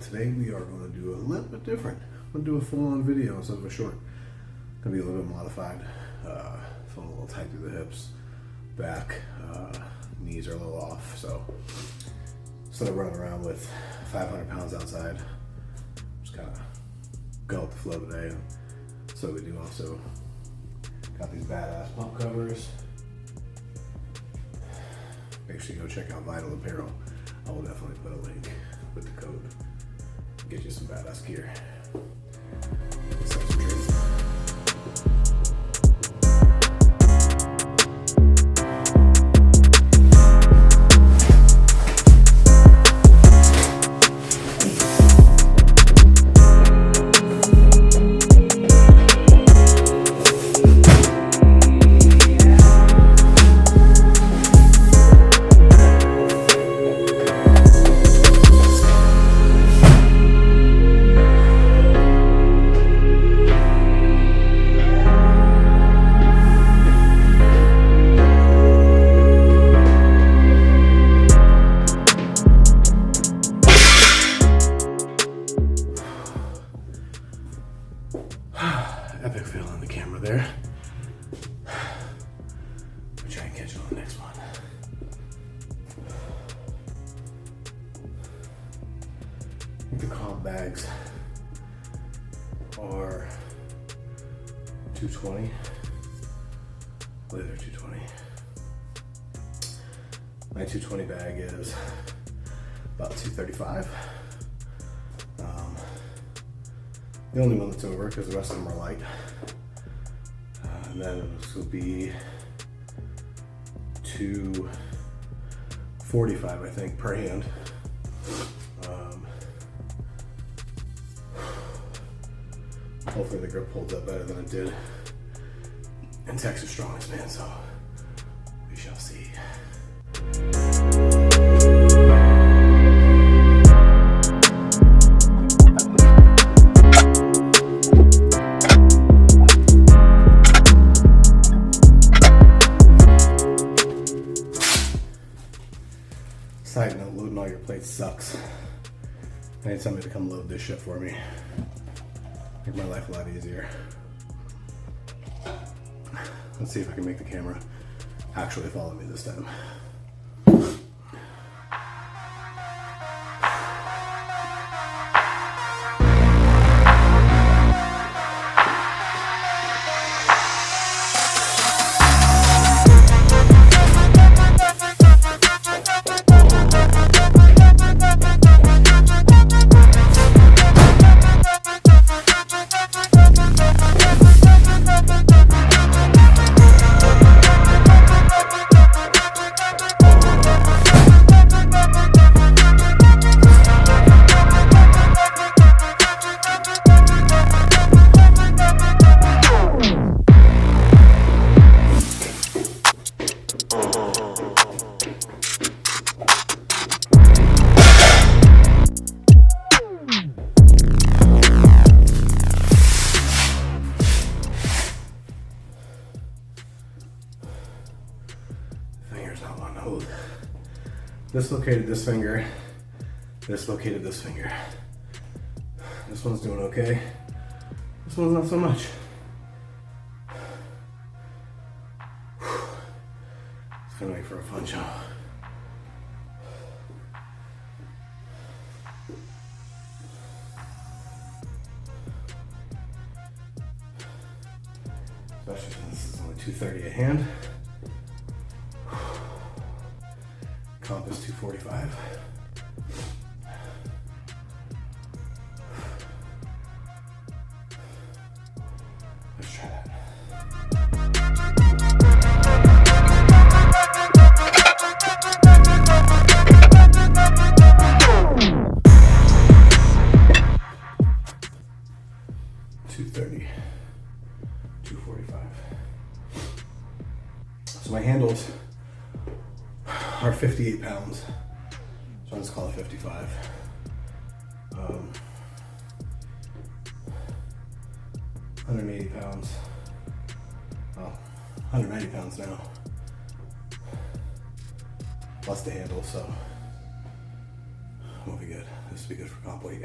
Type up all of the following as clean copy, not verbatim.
today we are going to do a little bit different. I'm going to do a full-on video instead of a short. It's going to be a little bit modified. Feeling a little tight through the hips, back, knees are a little off. So instead of running around with 500 pounds outside, just kind of go with the flow today. So we do also got these badass pump covers. Make sure you go check out Vital Apparel. I will definitely put a link with the code. Get you some badass gear. Epic fail on the camera there. We'll try and catch you on the next one. I think the comp bags are 220. I believe they're 220. My 220 bag is about 235. The only one that's over because the rest of them are light. And then this will be 245, I think, per hand. Hopefully the grip holds up better than it did in Texas Strongest Man, so we shall see. Side note, loading all your plates sucks. I need somebody to come load this shit for me. Make my life a lot easier. Let's see if I can make the camera actually follow me this time. Not one to hold. Dislocated this finger, dislocated this finger. This one's doing okay. This one's not so much. It's gonna make for a fun show. Especially since this is only $230 a hand. Comp is 245. Let's try that. So my handles are 58 pounds, so let's call it 55. 180 pounds, well, 190 pounds now, plus the handle, so won't be good. This will be good for comp weight.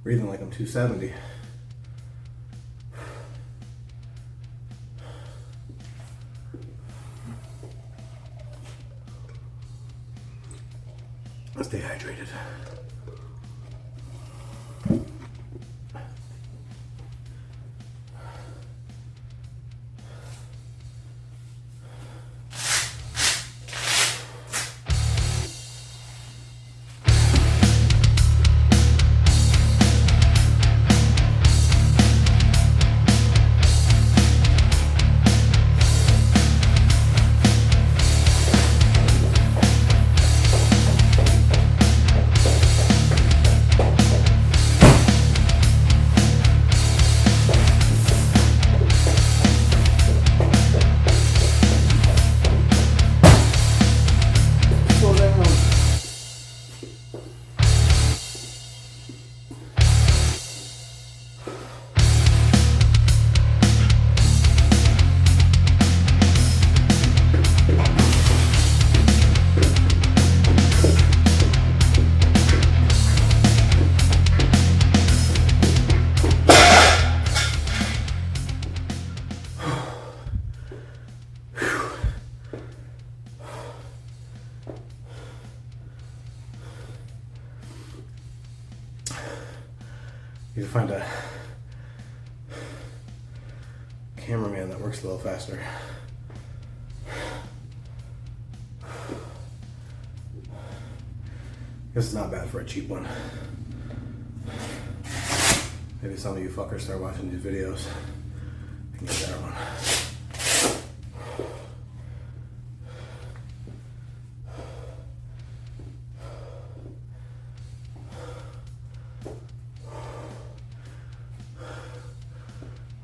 Breathing like I'm 270. Stay hydrated. Need to find a cameraman that works a little faster. This is not bad for a cheap one. Maybe some of you fuckers start watching these videos and get a better one.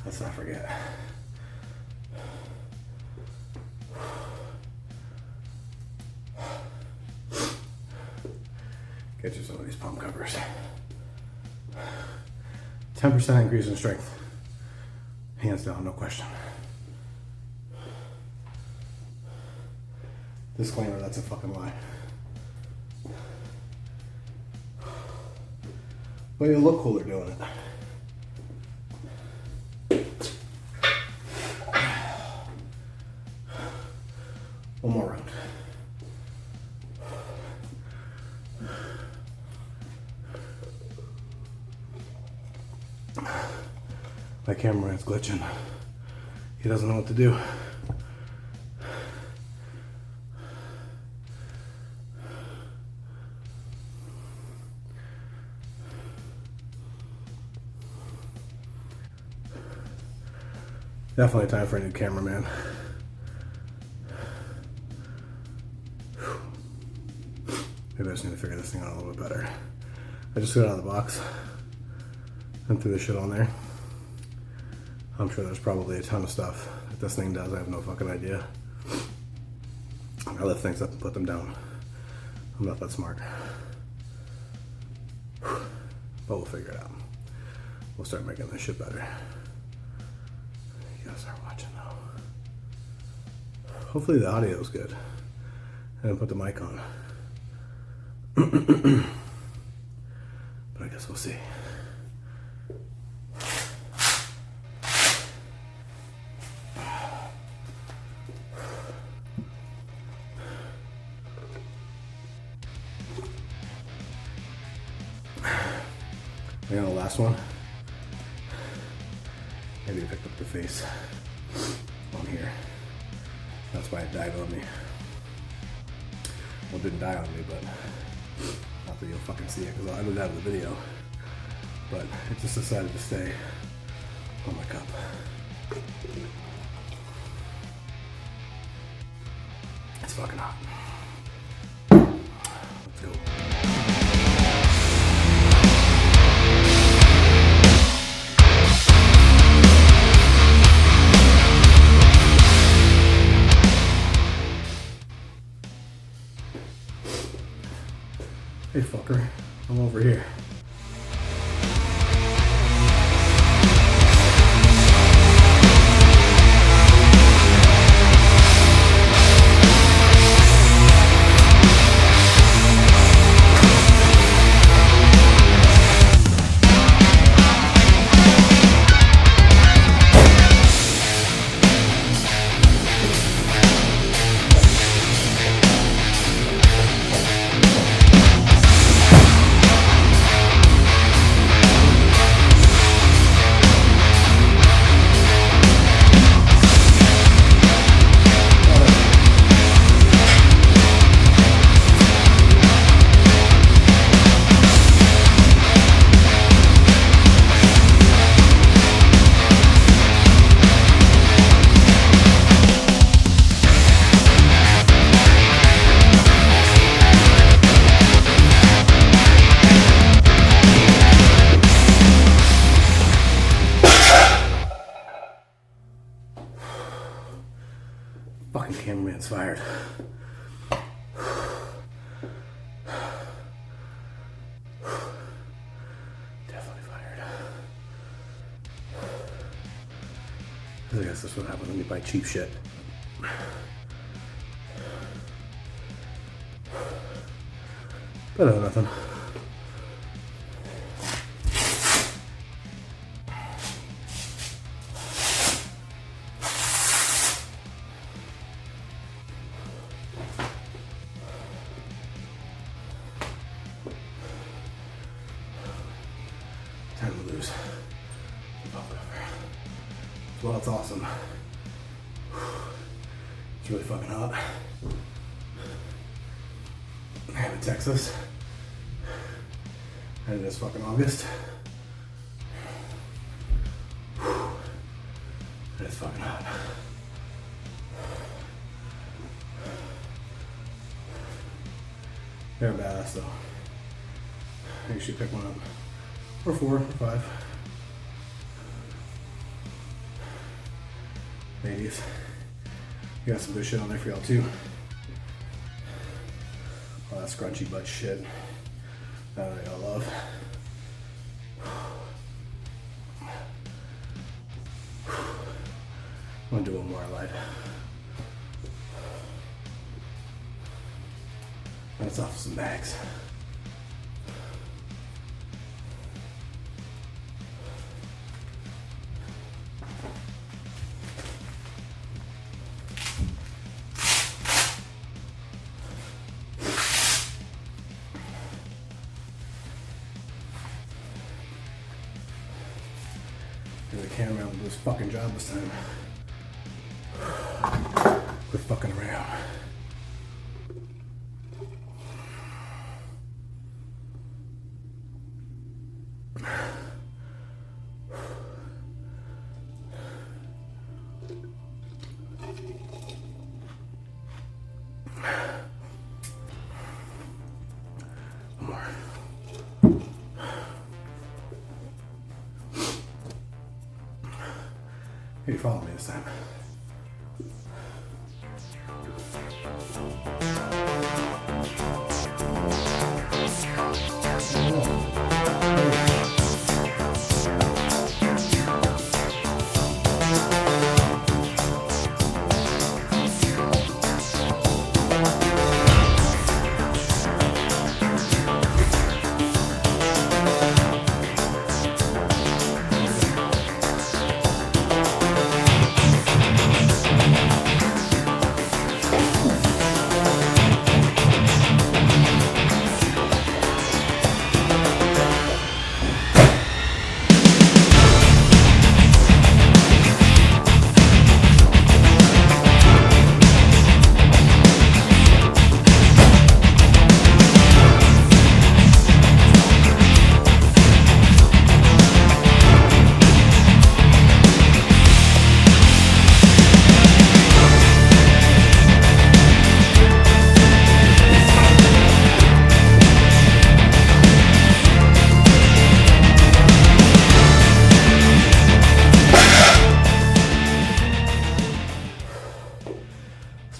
Let's not forget. Get you some of these pump covers. 10% increase in strength. Hands down, no question. Disclaimer, that's a fucking lie. But you look cooler doing it. One more round. My cameraman's glitching. He doesn't know what to do. Definitely time for a new cameraman. Maybe I just need to figure this thing out a little bit better. I just got out of the box and threw the shit on there. I'm sure there's probably a ton of stuff that this thing does. I have no fucking idea. I lift things up and put them down. I'm not that smart. But we'll figure it out. We'll start making this shit better. You gotta start watching though. Hopefully the audio is good. I didn't put the mic on. But I guess we'll see. And the last one, maybe I picked up the face on here. That's why it died on me. Well, it didn't die on me, but not that you'll fucking see it because I didn't have the video. But it just decided to stay on my cup. It's fucking hot. Let's go. Hey fucker, I'm over here. man's fired. Definitely fired. I guess that's what happens when you buy cheap shit. Better than nothing. Time to lose the bump cover. Well, it's awesome. It's really fucking hot. I'm in Texas. And it is fucking August. And it's fucking hot. They're badass though. You should pick one up. Or 4 or 5. Ladies. You got some good shit on there for y'all too. All that scrunchy butt shit that I love. I'm gonna do one more I lied. And it's off some bags. The camera will do his fucking job this time. Quit fucking around. One more. Here, you follow me this time.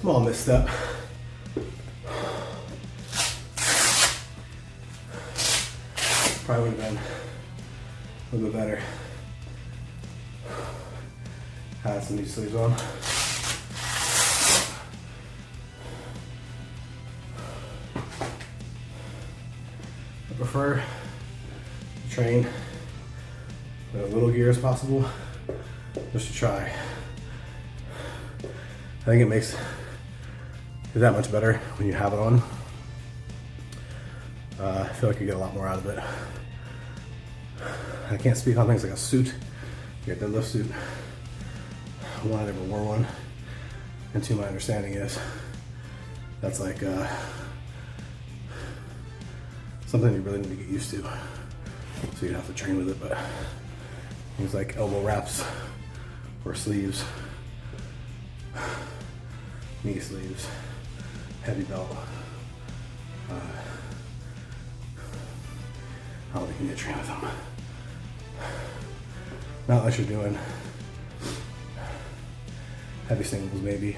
Small misstep. Probably would have been a little bit better. Had some new sleeves on. I prefer to train with as little gear as possible, just to try. I think it makes it that much better when you have it on. I feel like you get a lot more out of it. I can't speak on things like a suit, your deadlift suit. One, I never wore one, and two, my understanding is that's like something you really need to get used to. So you'd have to train with it, but things like elbow wraps or sleeves, knee sleeves, heavy belt. I don't think you need to train with them. Not unless you're doing heavy singles maybe.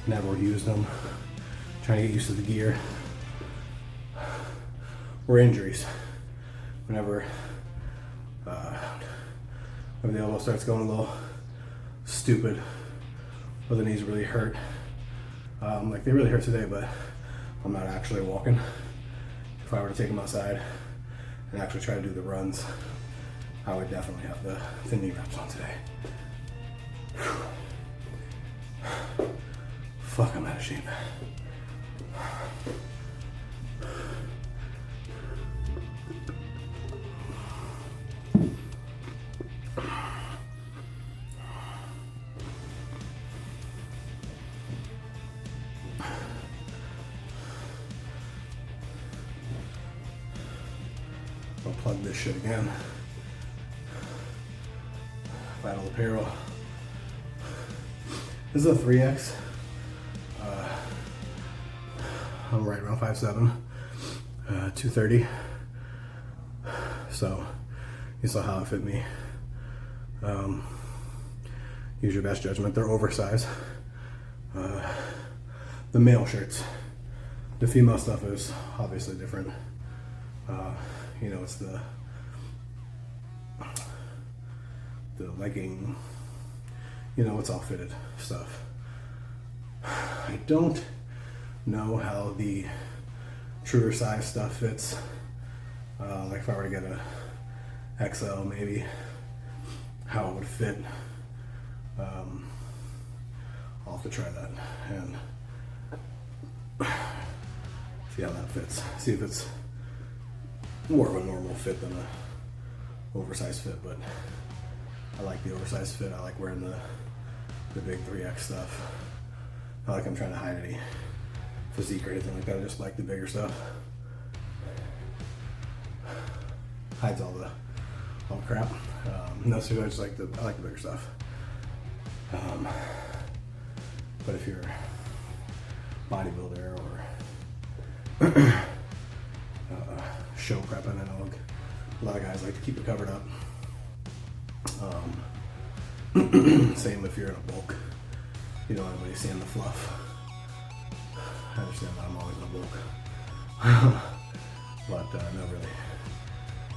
Never used them. Trying to get used to the gear. Or injuries. Whenever the elbow starts going a little stupid, or the knees really hurt. Like they really hurt today, but I'm not actually walking. If I were to take them outside and actually try to do the runs, I would definitely have the knee wraps on today. Fuck, I'm out of shape. I'll plug this shit again. Vital apparel. This is a 3X. I'm right around 5'7", 230. So you saw how it fit me. Use your best judgment. They're oversized. The male shirts. The female stuff is obviously different. You know, it's the legging, you know, it's all fitted stuff. I don't know how the truer size stuff fits. Like if I were to get a XL, maybe how it would fit. I'll have to try that and see how that fits. See if it's more of a normal fit than a oversized fit, but I like the oversized fit. I like wearing the big 3X stuff. Not like I'm trying to hide any physique or anything like that. I just like the bigger stuff. Hides all the crap. No, so I just like the bigger stuff. But if you're a bodybuilder or show prepping, I know a lot of guys like to keep it covered up. Same if you're in a bulk. You don't want anybody seeing the fluff. I understand that I'm always in a bulk. But no, really.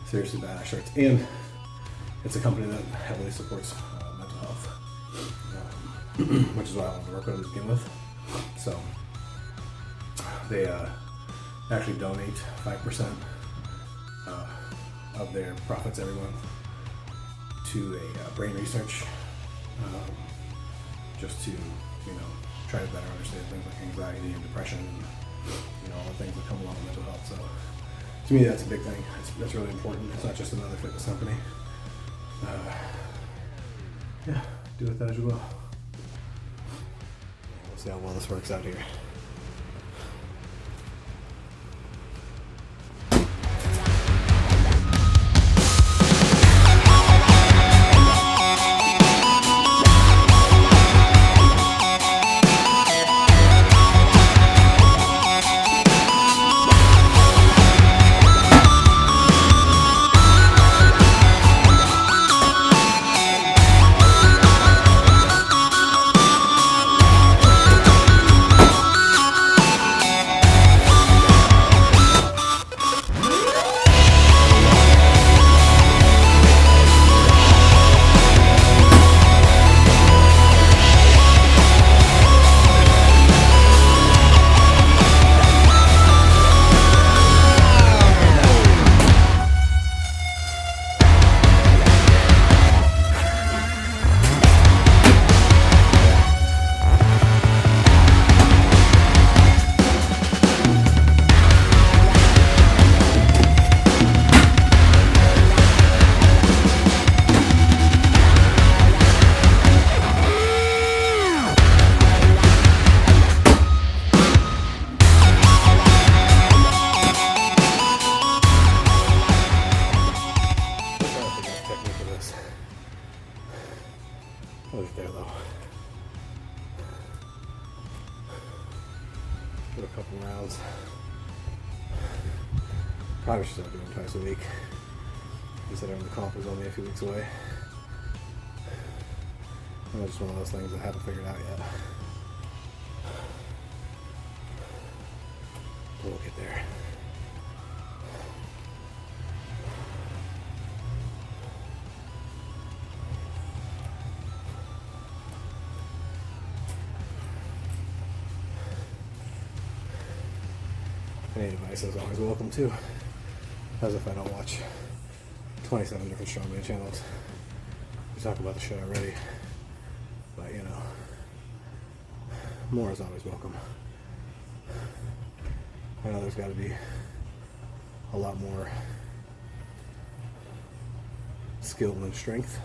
Seriously badass shirts. And it's a company that heavily supports mental health. Which is why I wanted to work with them to begin with. So they actually donate 5% of their profits every month to a brain research, just to, you know, try to better understand things like anxiety and depression and, you know, all the things that come along with mental health. So to me, that's a big thing. That's really important. It's not just another fitness company. Yeah, do with that as you will. We'll see how well this works out here. Look there though. Do a couple rounds. Probably should start doing twice a week, considering the comp is only a few weeks away. And it's just one of those things I haven't figured out yet. We'll get there. Any advice is always welcome too. As if I don't watch 27 different strongman channels. We talk about the shit already. But you know, more is always welcome. I know there's got to be a lot more skill and strength.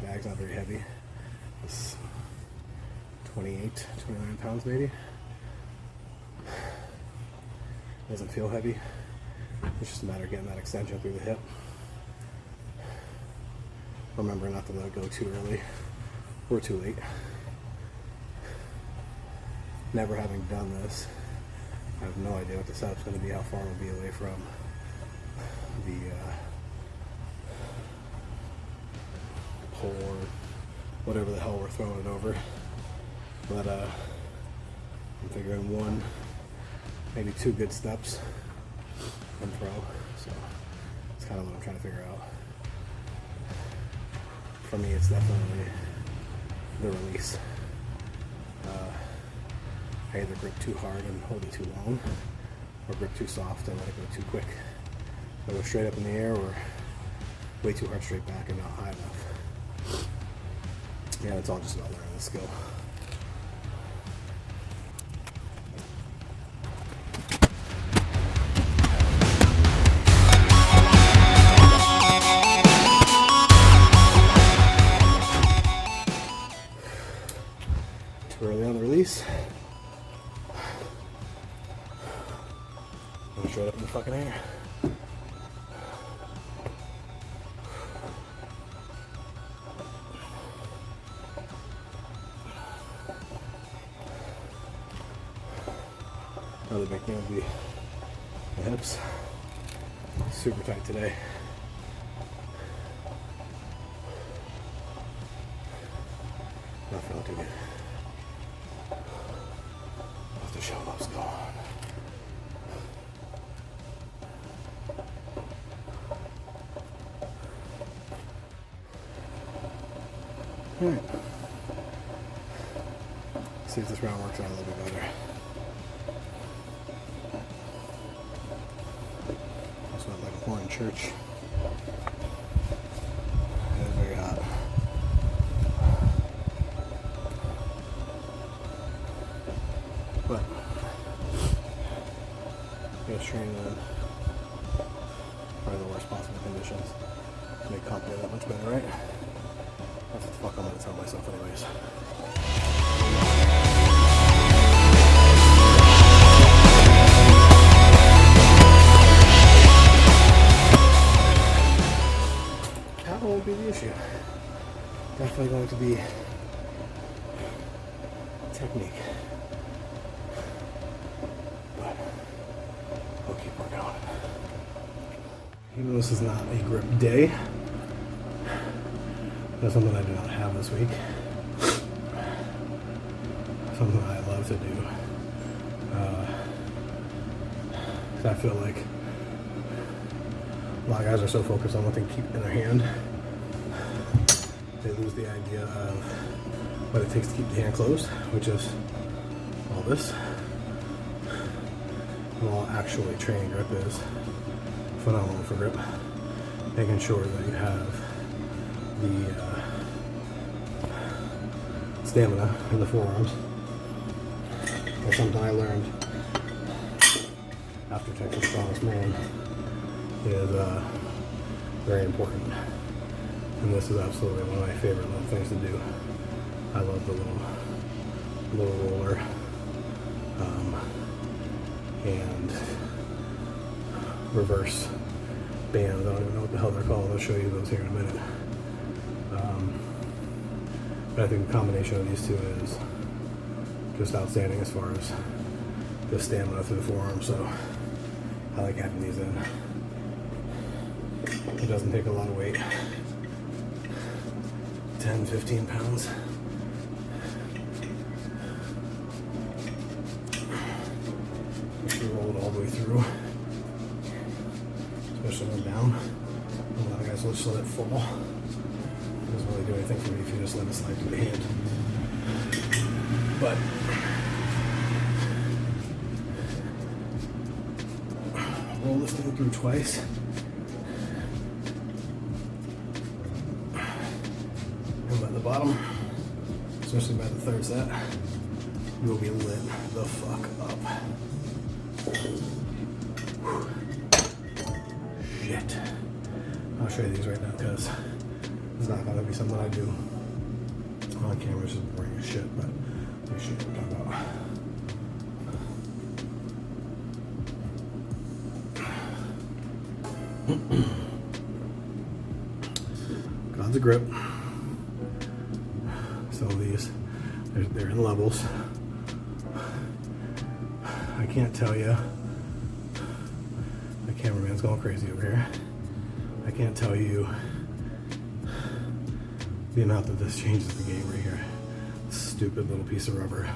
Bag's not very heavy. It's 28, 29 pounds maybe. Doesn't feel heavy. It's just a matter of getting that extension through the hip. Remember not to let it go too early or too late. Never having done this, I have no idea what the setup's going to be, how far it'll be away from the pole or whatever the hell we're throwing it over. But I'm figuring 1, maybe 2 good steps and throw. So it's kind of what I'm trying to figure out. For me, it's definitely the release. I either grip too hard and hold it too long, or grip too soft and let it go too quick. I go straight up in the air, or way too hard straight back and not high enough. Yeah, it's all just about learning the skill. Too early on the release. Going straight up in the fucking air. Another big thing would be the hips. Super tight today. Not feeling too good. Let the show must go on. Alright. See if this round works out a little bit better. I smell like a horn in church. It is very hot. But you guys train in probably the worst possible conditions to make comp that much better, right? That's what the fuck I'm gonna tell myself anyways. That won't be the issue. Definitely going to be technique. But we'll keep working on it. Even though this is not a grip day, that's something I do not have this week. Something I love to do. I feel like a lot of guys are so focused on what they keep in their hand, they lose the idea of what it takes to keep the hand closed, which is all this. While actually training grip is phenomenal for grip. Making sure that you have the stamina in the forearms. That's something I learned after Texas Strongest Man is very important. And this is absolutely one of my favorite little things to do. I love the little roller and reverse bands. I don't even know what the hell they're called. I'll show you those here in a minute. But I think the combination of these two is just outstanding as far as the stamina through the forearm. So I like having these in. It doesn't take a lot of weight. 10, 15 pounds. If you roll it all the way through, especially when down. A lot of guys will just let it fall. It doesn't really do anything for me if you just let it slide through the hand. But roll this thing through twice. And by the bottom, especially by the third set, you'll be lit the fuck up. Shit. I'll show you these right now because it's not going to be something I do on camera. It's just boring as shit, but let me show you what I'm talking about. God's a grip. Some of these, they're in levels. I can't tell you. The cameraman's going crazy over here. I can't tell you the amount that this changes the game right here. Stupid little piece of rubber.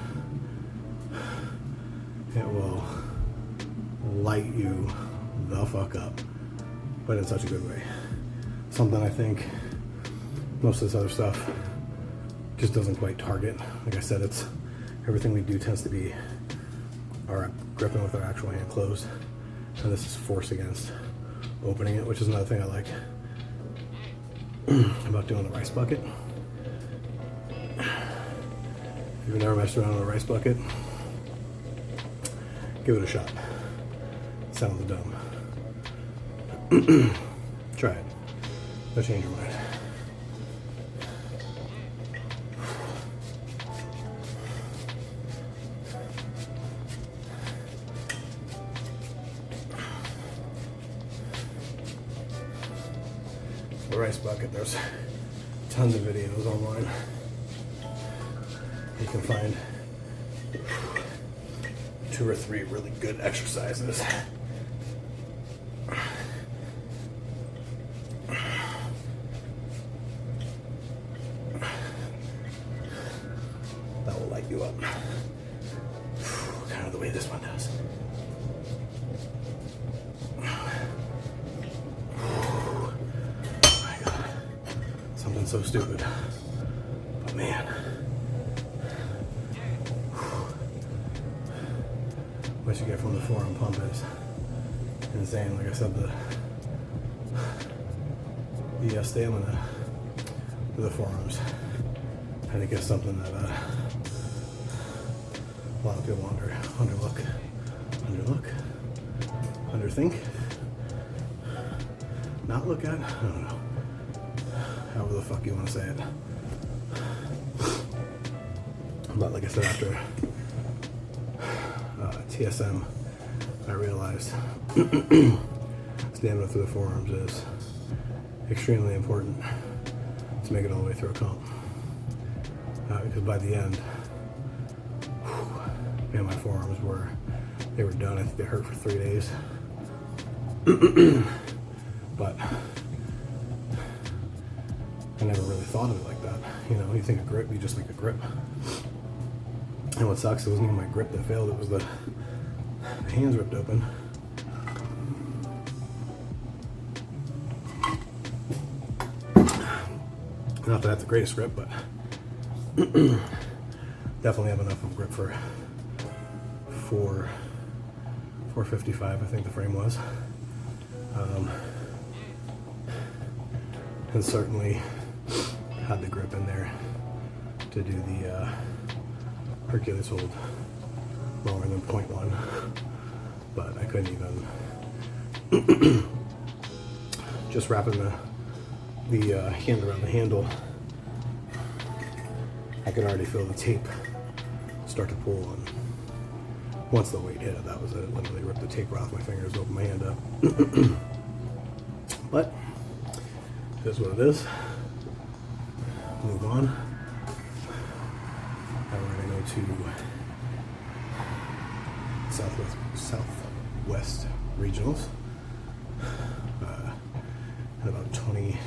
It will light you the fuck up, but in such a good way. Something I think most of this other stuff just doesn't quite target. Like I said, it's everything we do tends to be our gripping with our actual hand closed, and this is force against opening it, which is another thing I like about doing a rice bucket. If you've never messed around with a rice bucket, give it a shot. It sounds dumb. Try it. They'll change your mind. The rice bucket, there's tons of videos online. You can find 2 or 3 really good exercises. That will light you up. Kind of the way this one does. Something so stupid, but man, what you get from the forearm pump is insane. Like I said, the stamina of the forearms, I think is something that a lot of people underthink, not look at. I don't know. However the fuck you want to say it. But like I said, after TSM, I realized stamina through the forearms is extremely important to make it all the way through a comp. Because by the end, man, my forearms were done. I think they hurt for 3 days. But I never really thought of it like that. You know, you think a grip, you just make a grip. And what sucks, it wasn't even my grip that failed, it was the hands ripped open. Not that I have the greatest grip, but definitely have enough of a grip for 455, I think the frame was. And certainly had the grip in there to do the Hercules hold lower than 0.1, but I couldn't even just wrapping the hand around the handle. I could already feel the tape start to pull, and once the weight hit it, that was it. It literally ripped the tape off my fingers, opened my hand up. But it is what it is. Move on. Now we're going to go to Southwest Regionals. In about 28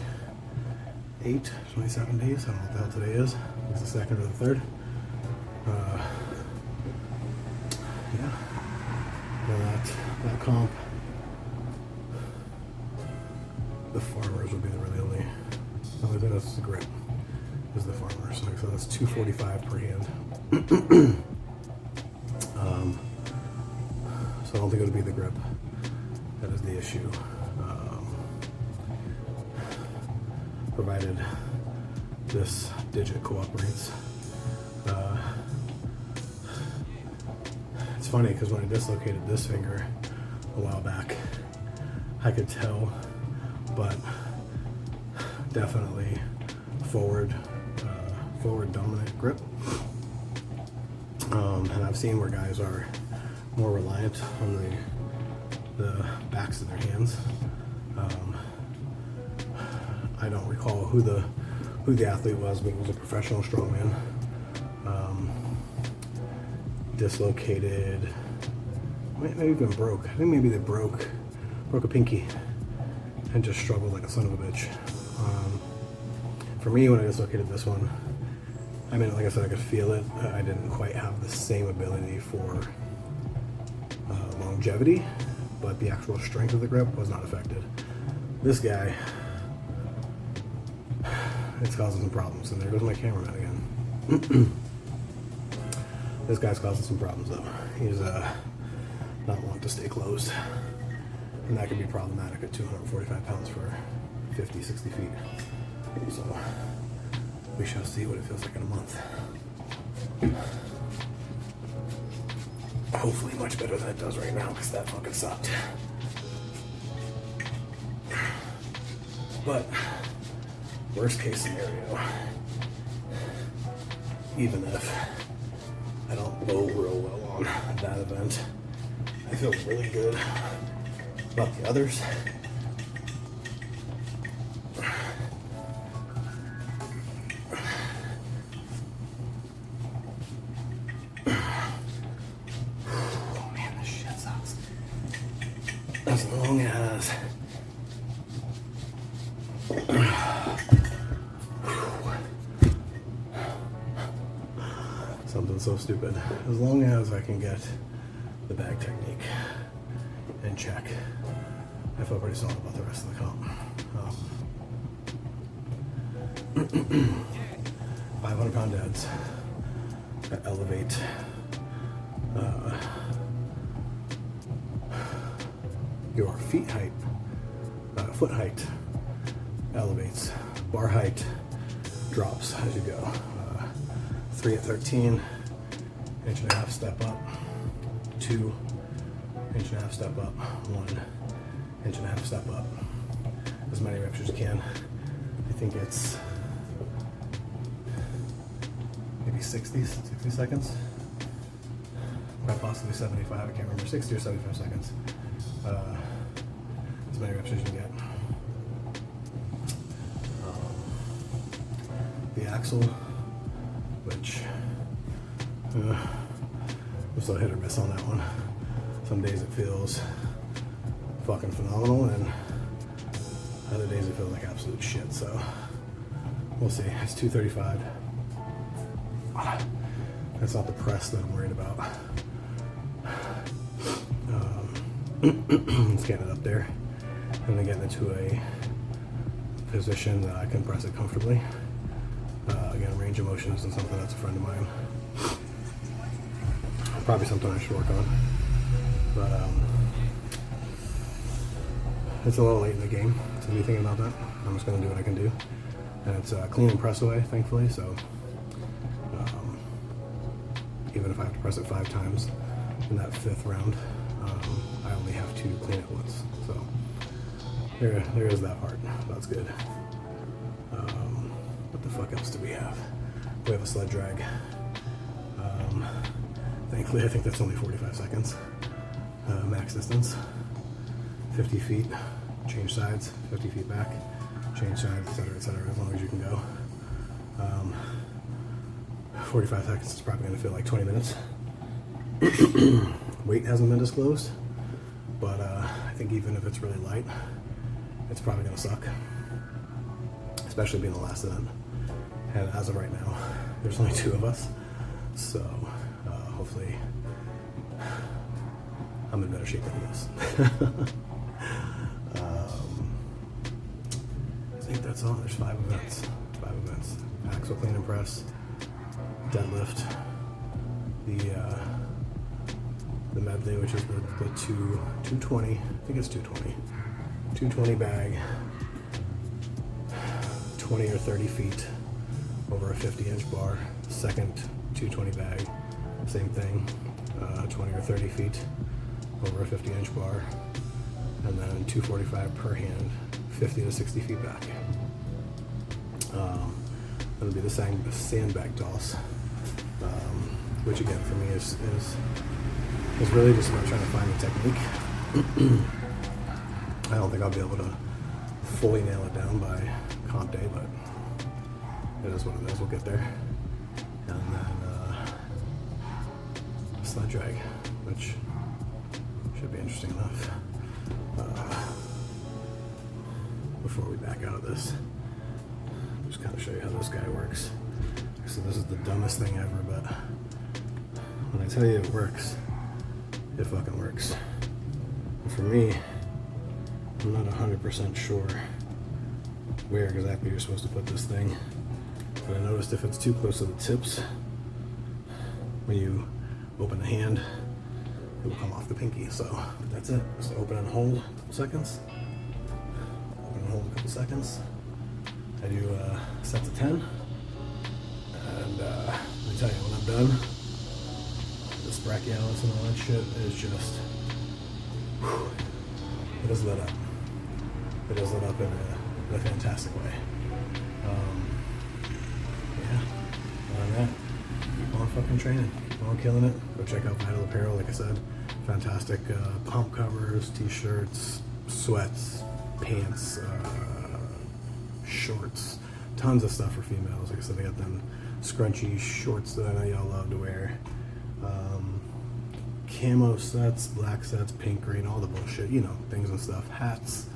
28, 27 days. I don't know what the hell today is. It's the second or the third. Yeah. And that comp, the farmers would be the really only thing that's the grip is the farmers. So that's $245 per hand. So I don't think it'll be the grip that is the issue. Provided this digit cooperates. It's funny because when I dislocated this finger a while back, I could tell, but definitely forward dominant grip. And I've seen where guys are more reliant on the backs of their hands. I don't recall who the athlete was, but it was a professional strongman. Dislocated, maybe even broke. I think maybe they broke a pinky and just struggled like a son of a bitch. For me, when I dislocated this one, I mean, like I said, I could feel it. I didn't quite have the same ability for longevity, but the actual strength of the grip was not affected. This guy, it's causing some problems. And there goes my cameraman again. This guy's causing some problems though. He's not wanting to stay closed. And that could be problematic at 245 pounds for 50, 60 feet. So we shall see what it feels like in a month. Hopefully much better than it does right now, because that fucking sucked. But worst case scenario, even if I don't go real well on that event, I feel really good about the others. Oh man, this shit sucks. As long as something so stupid. As long as I can get the bag technique in check, I feel pretty solid about the rest of the comp. 500-pound deads that elevate your feet height, foot height elevates, bar height drops as you go. 3 at 13, inch and a half step up, 2, inch and a half step up, 1, inch and a half step up. As many reps as you can. I think it's maybe 60 seconds, quite possibly 75, I can't remember, 60 or 75 seconds. As many reps as you can get. The axle, which was a hit or miss on that one. Some days it feels fucking phenomenal, and other days it feels like absolute shit, so we'll see. It's 235. That's not the press that I'm worried about. Let's get it up there and then getting into a position that I can press it comfortably. Again, range of motion isn't something that's a friend of mine. Probably something I should work on. But it's a little late in the game to be thinking about that. I'm just going to do what I can do. And it's clean and press away, thankfully, so even if I have to press it 5 times in that 5th round, I only have to clean it once. So there is that part. That's good. What the fuck else do we have? We have a sled drag. Thankfully, I think that's only 45 seconds. Max distance, 50 feet, change sides, 50 feet back, change sides, etc., as long as you can go. 45 seconds is probably going to feel like 20 minutes. Weight hasn't been disclosed, but I think even if it's really light, it's probably going to suck. especially being the last event. And as of right now, there's only 2 of us, so hopefully I'm in better shape than he is. I think that's all. There's 5 events. 5 events. Axle clean and press, deadlift, the medley, which is the 220. I think it's 220. 220 bag, 20 or 30 feet over a 50-inch bar. Second 220 bag, same thing, 20 or 30 feet over a 50-inch bar, and then 245 per hand, 50 to 60 feet back. That'll be the sandbag toss, which again for me is really just about trying to find the technique. I don't think I'll be able to fully nail it down by comp day, but it is what it is. We'll get there. And then sled drag, which should be interesting enough. Before we back out of this, just kind of show you how this guy works. So this is the dumbest thing ever, but when I tell you it works, it fucking works. And for me, I'm not 100% sure where exactly you're supposed to put this thing, but I noticed if it's too close to the tips, when you open the hand, it will come off the pinky. So that's it. Just open and hold a couple seconds. Open and hold a couple seconds. I do sets of 10, and let me tell you, when I'm done, this brachialis and all that shit is just, whew, it is lit up. It is lit up in a fantastic way. Yeah, other than that, keep on fucking training, keep on killing it. Go check out Vital Apparel, like I said, fantastic pump covers, t-shirts, sweats, pants, shorts, tons of stuff for females. Like I said, they got them scrunchy shorts that I know y'all love to wear. Camo sets, black sets, pink, green, all the bullshit, you know, things and stuff, hats,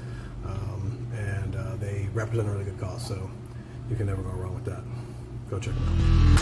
and they represent a really good cause, so you can never go wrong with that. Go check them out.